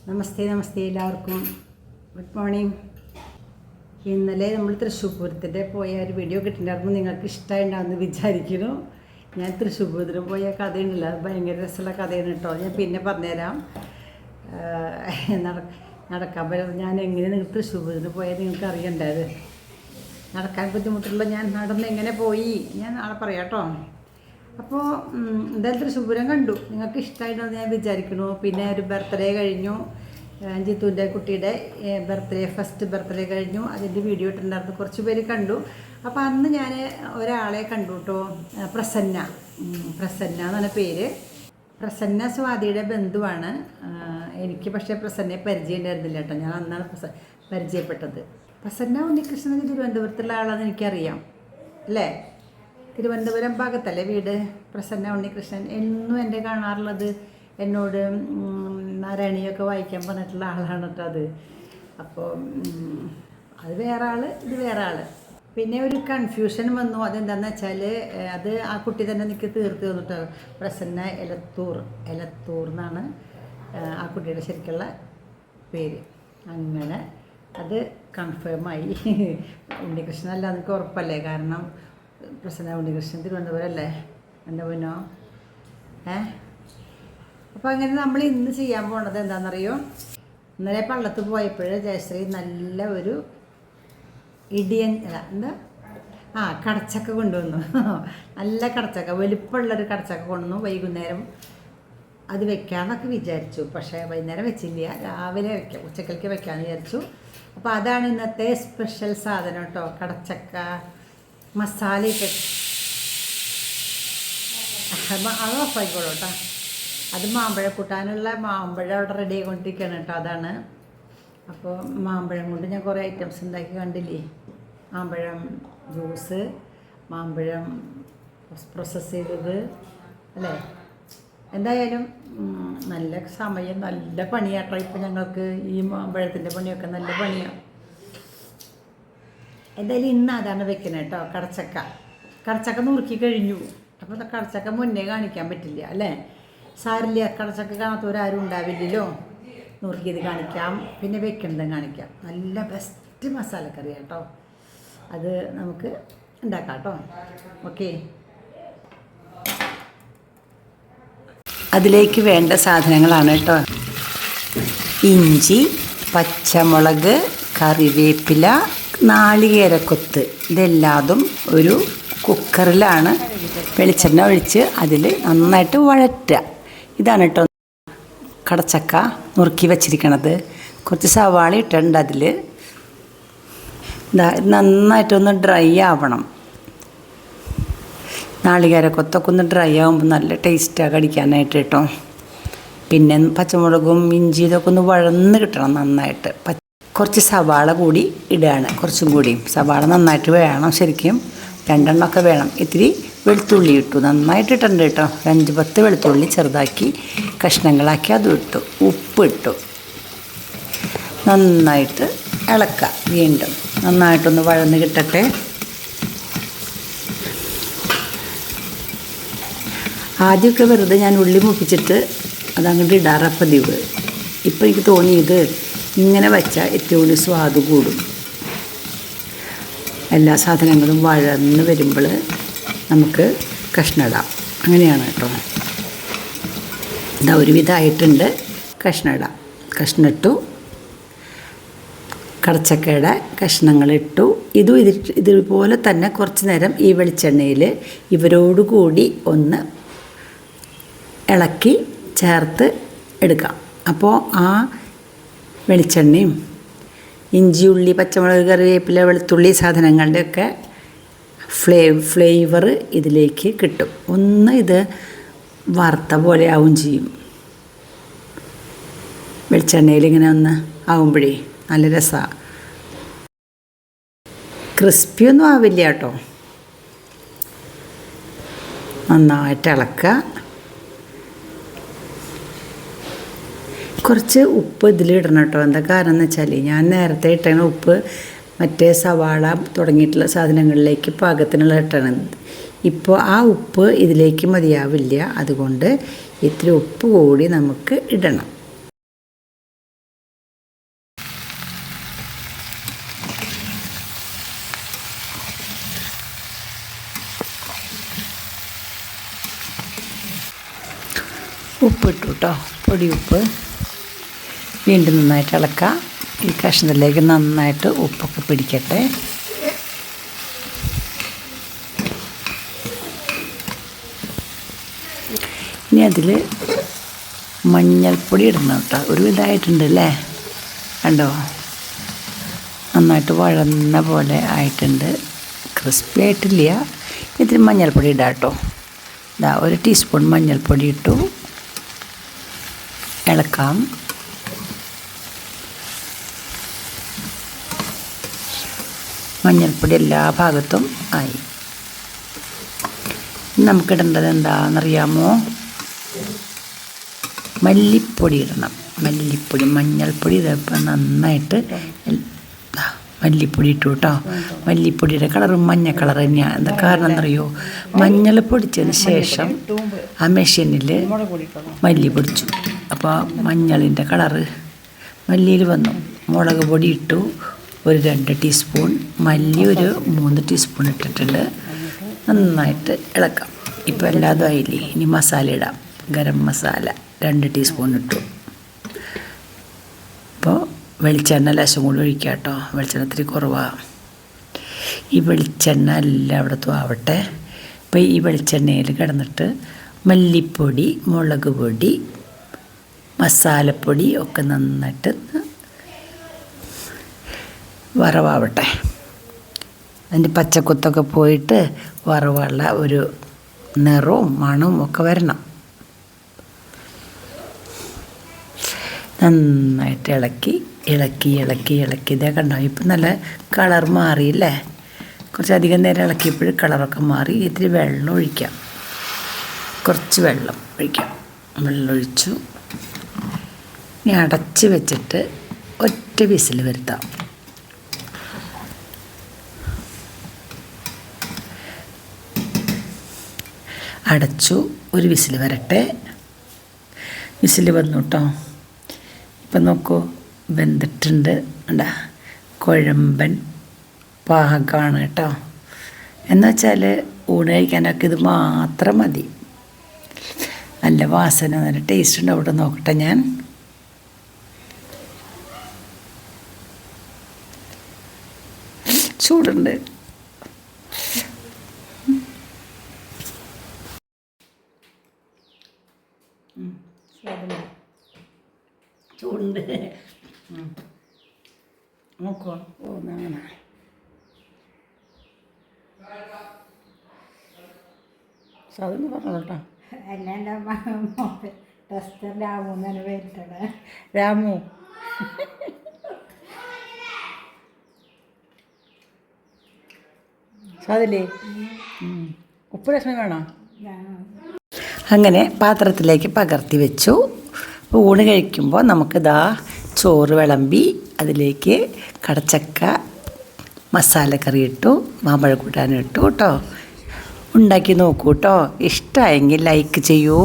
നമസ്തേ എല്ലാവർക്കും good morning. ഇന്നലെ നമ്മൾ തൃശ്ശൂർ പൂരത്തിൻ്റെ പോയ ഒരു വീഡിയോ കിട്ടിയിട്ടുണ്ടായിരുന്നു. നിങ്ങൾക്ക് ഇഷ്ടമായിട്ടുണ്ടാവുമെന്ന് വിചാരിക്കുന്നു. ഞാൻ തൃശ്ശൂർ പൂരത്തിന് പോയ കഥയുണ്ടല്ലോ, അത് ഭയങ്കര രസമുള്ള കഥയാണ് കേട്ടോ. ഞാൻ പിന്നെ പറഞ്ഞുതരാം. നടക്കാൻ പറ്റും ഞാൻ എങ്ങനെ നിങ്ങൾ തൃശ്ശൂർ പൂരത്തിന് പോയാൽ നിങ്ങൾക്ക് അറിയണ്ടായത്. നടക്കാൻ ബുദ്ധിമുട്ടുള്ള ഞാൻ നടന്ന് എങ്ങനെ പോയി ഞാൻ നാളെ പറയാം കേട്ടോ. അപ്പോൾ എന്തായാലും തൃശ്ശൂർ പൂരം കണ്ടു, നിങ്ങൾക്ക് ഇഷ്ടമായിട്ടെന്ന് ഞാൻ വിചാരിക്കുന്നു. പിന്നെ ഒരു ബർത്ത്ഡേ കഴിഞ്ഞു, ജിത്തുവിൻ്റെ കുട്ടിയുടെ ഫസ്റ്റ് ബർത്ത്ഡേ കഴിഞ്ഞു. അതിൻ്റെ വീഡിയോ ഇട്ടിട്ടുണ്ടായിരുന്നു, കുറച്ച് പേര് കണ്ടു. അപ്പോൾ അന്ന് ഞാൻ ഒരാളെ കണ്ടു കേട്ടോ, പ്രസന്ന എന്നാണ് പേര്. പ്രസന്ന സ്വാതിയുടെ ബന്ധുവാണ്. എനിക്ക് പക്ഷേ പ്രസന്നയെ പരിചയം ഉണ്ടായിരുന്നില്ല കേട്ടോ. ഞാൻ അന്നാണ് പരിചയപ്പെട്ടത്. പ്രസന്ന ഉണ്ണികൃഷ്ണൻ തിരുവനന്തപുരത്തുള്ള ആളാണെന്ന് എനിക്കറിയാം അല്ലേ. തിരുവനന്തപുരം ഭാഗത്തല്ലേ വീട് പ്രസന്ന ഉണ്ണികൃഷ്ണൻ. എന്നും എൻ്റെ കാണാറുള്ളത് എന്നോട് നാരായണിയൊക്കെ വായിക്കാൻ പറഞ്ഞിട്ടുള്ള ആളാണ് കേട്ടോ അത്. അപ്പോൾ അത് വേറെ ആൾ, ഇത് വേറെ ആൾ. പിന്നെ ഒരു കൺഫ്യൂഷൻ വന്നു. അതെന്താണെന്ന് വെച്ചാൽ അത് ആ കുട്ടി തന്നെ എനിക്ക് തീർത്ത് തന്നിട്ട്, പ്രസന്ന എലത്തൂർ എന്നാണ് ആ കുട്ടിയുടെ ശരിക്കുള്ള പേര്. അങ്ങനെ അത് കൺഫേമായി. ഉണ്ണികൃഷ്ണൻ അല്ല എനിക്ക് ഉറപ്പല്ലേ, കാരണം പ്രസന്ന ഉണ്ണികൃഷ്ണൻ തിരുവനന്തപുരം അല്ലേ എൻ്റെ പൊന്നോ. അപ്പോൾ അങ്ങനെ നമ്മൾ ഇന്ന് ചെയ്യാൻ പോണത് എന്താണെന്നറിയോ, ഇന്നലെ പള്ളത്ത് പോയപ്പോൾ ജയശ്രീ നല്ല ഒരു കടച്ചക്ക കൊണ്ടുവന്നു. നല്ല കടച്ചക്ക, വലുപ്പമുള്ളൊരു കടച്ചക്ക കൊണ്ടുവന്നു. വൈകുന്നേരം അത് വെക്കാമെന്നൊക്കെ വിചാരിച്ചു, പക്ഷേ വൈകുന്നേരം വെച്ചില്ല, രാവിലെ വെക്കാം, ഉച്ചക്കലേക്ക് വെക്കാമെന്ന് വിചാരിച്ചു. അപ്പോൾ അതാണ് ഇന്നത്തെ സ്പെഷ്യൽ സാധനം കേട്ടോ, കടച്ചക്ക മസാലയിട്ട്. അത് ഓഫായിക്കോളൂ കേട്ടോ. അത് മാമ്പഴം കൂട്ടാനുള്ള മാമ്പഴം അവിടെ റെഡി ആയിക്കൊണ്ടിരിക്കുകയാണ് കേട്ടോ, അതാണ്. അപ്പോൾ മാമ്പഴം കൊണ്ട് ഞാൻ കുറേ ഐറ്റംസ് ഉണ്ടാക്കി കണ്ടില്ലേ. മാമ്പഴം ജ്യൂസ്, മാമ്പഴം പ്രോസസ്സ് ചെയ്തത് അല്ലേ. എന്തായാലും നല്ല സമയം, നല്ല പണിയാട്ടോ ഇപ്പോൾ ഞങ്ങൾക്ക്. ഈ മാമ്പഴത്തിൻ്റെ പണിയൊക്കെ നല്ല പണിയാണ്. എന്തായാലും ഇന്ന് അതാണ് വെക്കുന്നത് കേട്ടോ, കടച്ചക്ക നുറുക്കി കഴിഞ്ഞു. അപ്പോൾ കടച്ചക്ക മുന്നേ കാണിക്കാൻ പറ്റില്ല അല്ലേ, സാരില്ല. കടച്ചക്ക കാണാത്തവരാരും ഉണ്ടാവില്ലല്ലോ. നുറുക്കിയത് കാണിക്കാം, പിന്നെ വെക്കുന്നതും കാണിക്കാം. നല്ല ബെസ്റ്റ് മസാലക്കറി കേട്ടോ, അത് നമുക്ക് ഉണ്ടാക്കാം കേട്ടോ. ഓക്കെ, അതിലേക്ക് വേണ്ട സാധനങ്ങളാണ് കേട്ടോ: ഇഞ്ചി, പച്ചമുളക്, കറിവേപ്പില, നാളികേരക്കൊത്ത്. ഇതെല്ലാതും ഒരു കുക്കറിലാണ് വെളിച്ചെണ്ണ ഒഴിച്ച് അതിൽ നന്നായിട്ട് വഴറ്റുക. ഇതാണ് കേട്ടോ കടച്ചക്ക നുറുക്കി വച്ചിരിക്കണത്. കുറച്ച് സവാള ഇട്ടുണ്ട് അതിൽ. നന്നായിട്ടൊന്ന് ഡ്രൈ ആവണം. നാളികേരക്കൊത്തൊക്കെ ഒന്ന് ഡ്രൈ ആകുമ്പോൾ നല്ല ടേസ്റ്റാണ് കടിക്കാനായിട്ട് കേട്ടോ. പിന്നെ പച്ചമുളകും ഇഞ്ചി ഇതൊക്കെ ഒന്ന് വഴന്ന് കിട്ടണം നന്നായിട്ട്. കുറച്ച് സവാള കൂടി ഇടുകയാണ്, കുറച്ചും കൂടി സവാള നന്നായിട്ട് വേണം, ശരിക്കും 2 എണ്ണമൊക്കെ വേണം. ഇത്തിരി വെളുത്തുള്ളി ഇട്ടു, നന്നായിട്ട് ഇട്ടുണ്ട് കേട്ടോ. 5-10 വെളുത്തുള്ളി ചെറുതാക്കി കഷ്ണങ്ങളാക്കി അതും ഇട്ടു. ഉപ്പിട്ടു, നന്നായിട്ട് ഇളക്കുക. വീണ്ടും നന്നായിട്ടൊന്ന് വഴന്ന് കിട്ടട്ടെ. ആദ്യമൊക്കെ വെറുതെ ഞാൻ ഉള്ളി മുപ്പിച്ചിട്ട് അതങ്ങോട്ട് ഇടാറ പതിവ്. ഇപ്പോൾ എനിക്ക് തോന്നിയത് ഇങ്ങനെ വച്ചാൽ ഏറ്റവും കൂടുതൽ സ്വാദ് കൂടും. എല്ലാ സാധനങ്ങളും വഴന്ന് വരുമ്പോൾ നമുക്ക് കഷ്ണിടാം. അങ്ങനെയാണ് കേട്ടോ. ഇതാ ഒരുവിധമായിട്ടുണ്ട്. കഷ്ണിടാം. കഷ്ണിട്ടു, കടച്ചക്കയുടെ കഷ്ണങ്ങളിട്ടു. ഇതുപോലെ തന്നെ കുറച്ച് നേരം ഈ വെളിച്ചെണ്ണയിൽ ഇവരോടുകൂടി ഒന്ന് ഇളക്കി ചേർത്ത് എടുക്കാം. അപ്പോൾ ആ വെളിച്ചെണ്ണയും ഇഞ്ചി, ഉള്ളി, പച്ചമുളക്, കറിവേപ്പില, വെളുത്തുള്ളി സാധനങ്ങളുടെയൊക്കെ ഫ്ലേവർ ഇതിലേക്ക് കിട്ടും. ഒന്ന് ഇത് വറുത്ത പോലെ ആവും ചെയ്യും. വെളിച്ചെണ്ണയിൽ ഇങ്ങനെ ഒന്ന് ആവുമ്പോഴേ നല്ല രസമാണ്. ക്രിസ്പിയൊന്നും ആവില്ല കേട്ടോ. നന്നായിട്ട് ഇളക്കുക. കുറച്ച് ഉപ്പ് ഇതിലിടണം കേട്ടോ. എന്താ കാരണം എന്ന് വെച്ചാൽ ഞാൻ നേരത്തെ ഇട്ടണ ഉപ്പ് മറ്റേ സവാള തുടങ്ങിയിട്ടുള്ള സാധനങ്ങളിലേക്ക് പാകത്തിനുള്ള ഇട്ടണം. ഇപ്പോൾ ആ ഉപ്പ് ഇതിലേക്ക് മതിയാവില്ല, അതുകൊണ്ട് ഇത്തിരി ഉപ്പ് കൂടി നമുക്ക് ഇടണം. ഉപ്പിട്ടു കേട്ടോ, പൊടി ഉപ്പ്. വീണ്ടും നന്നായിട്ട് ഇളക്കാം. ഈ കഷ്ണത്തിലേക്ക് നന്നായിട്ട് ഉപ്പൊക്കെ പിടിക്കട്ടെ. ഇനി അതിൽ മഞ്ഞൾപ്പൊടി ഇടണം കേട്ടോ. ഒരു ഇതായിട്ടുണ്ട് അല്ലേ, കണ്ടോ? നന്നായിട്ട് വഴന്ന പോലെ ആയിട്ടുണ്ട്. ക്രിസ്പി ആയിട്ടില്ല. ഇതിൽ മഞ്ഞൾപ്പൊടി ഇടാം കേട്ടോ. ഇതാ 1 ടീസ്പൂൺ മഞ്ഞൾപ്പൊടി ഇട്ടു. ഇളക്കാം. മഞ്ഞൾപ്പൊടി എല്ലാ ഭാഗത്തും ആയി. നമുക്കിടേണ്ടത് എന്താണെന്നറിയാമോ? മല്ലിപ്പൊടി ഇടണം. മല്ലിപ്പൊടി, മഞ്ഞൾപ്പൊടി ഇതപ്പോൾ നന്നായിട്ട് മല്ലിപ്പൊടി ഇട്ടു കേട്ടോ. മല്ലിപ്പൊടിയുടെ കളറും മഞ്ഞ കളർ തന്നെയാണ്. എന്താ കാരണം എന്നറിയോ? മഞ്ഞൾ പൊടിച്ചതിന് ശേഷം ആ മെഷീനിൽ മല്ലി പൊടിച്ചു. അപ്പോൾ മഞ്ഞളിൻ്റെ കളറ് മല്ലിയിൽ വന്നു. മുളക് പൊടി ഇട്ടു 2 ടീസ്പൂൺ. മല്ലി 3 ടീസ്പൂൺ ഇട്ടിട്ടുണ്ട്. നന്നായിട്ട് ഇളക്കാം. ഇപ്പോൾ എല്ലാതും ആയില്ലേ. ഇനി മസാല ഇടാം. ഗരം മസാല 2 ടീസ്പൂൺ ഇട്ടു. അപ്പോൾ വെളിച്ചെണ്ണ ലേശം കൂടി ഒഴിക്കുക കേട്ടോ. വെളിച്ചെണ്ണ ഇത്തിരി കുറവാണ്. ഈ വെളിച്ചെണ്ണ എല്ലായിടത്തും ആവട്ടെ. അപ്പോൾ ഈ വെളിച്ചെണ്ണയിൽ കിടന്നിട്ട് മല്ലിപ്പൊടി, മുളക് പൊടി, മസാലപ്പൊടി ഒക്കെ നന്നായിട്ട് വറവാവട്ടെ. അതിൻ്റെ പച്ചക്കുത്തൊക്കെ പോയിട്ട് വറവുള്ള ഒരു നിറവും മണവും ഒക്കെ വരണം. നന്നായിട്ട് ഇളക്കി ഇതേ കണ്ടോ? ഇപ്പം നല്ല കളർ മാറിയില്ലേ? കുറച്ചധികം നേരം ഇളക്കിയപ്പോൾ കളറൊക്കെ മാറി. ഇത്തിരി വെള്ളം ഒഴിക്കാം. കുറച്ച് വെള്ളം ഒഴിക്കാം. വെള്ളം ഒഴിച്ചു. ഇനി അടച്ച് വെച്ചിട്ട് ഒറ്റ വിസിൽ വരുത്താം. അടച്ചു. ഒരു വിസിൽ വരട്ടെ. വിസിൽ വന്നു കേട്ടോ. ഇപ്പം നോക്കൂ, വെന്തിട്ടുണ്ട്. ഉണ്ടാ കുഴമ്പൻ പാകമാണ് കേട്ടോ. എന്നുവെച്ചാൽ ഊണ് കഴിക്കാനൊക്കെ ഇത് മാത്രം മതി. നല്ല വാസന, നല്ല ടേസ്റ്റ് ഉണ്ട്. അവിടെ നോക്കട്ടെ ഞാൻ. ചൂടുണ്ട്. ചൂടുണ്ട്. നോക്കോ? ഓ അങ്ങനെ സാധനം പറഞ്ഞു കേട്ടോ. ടെസ്റ്റർ രാമു എന്നാണ് പേരിട്ടത്. രാമു സാധില്ലേ? ഉപ്പ് രസം വേണോ? അങ്ങനെ പാത്രത്തിലേക്ക് പകർത്തി വെച്ചു. ഊണ് കഴിക്കുമ്പോൾ നമുക്കിതാ ചോറ് വിളമ്പി അതിലേക്ക് കടച്ചക്ക മസാലക്കറി ഇട്ടു, മാമ്പഴ കൂട്ടാനും ഇട്ടു കേട്ടോ. ഉണ്ടാക്കി നോക്കൂ കേട്ടോ. ഇഷ്ടമായെങ്കിൽ ലൈക്ക് ചെയ്യൂ.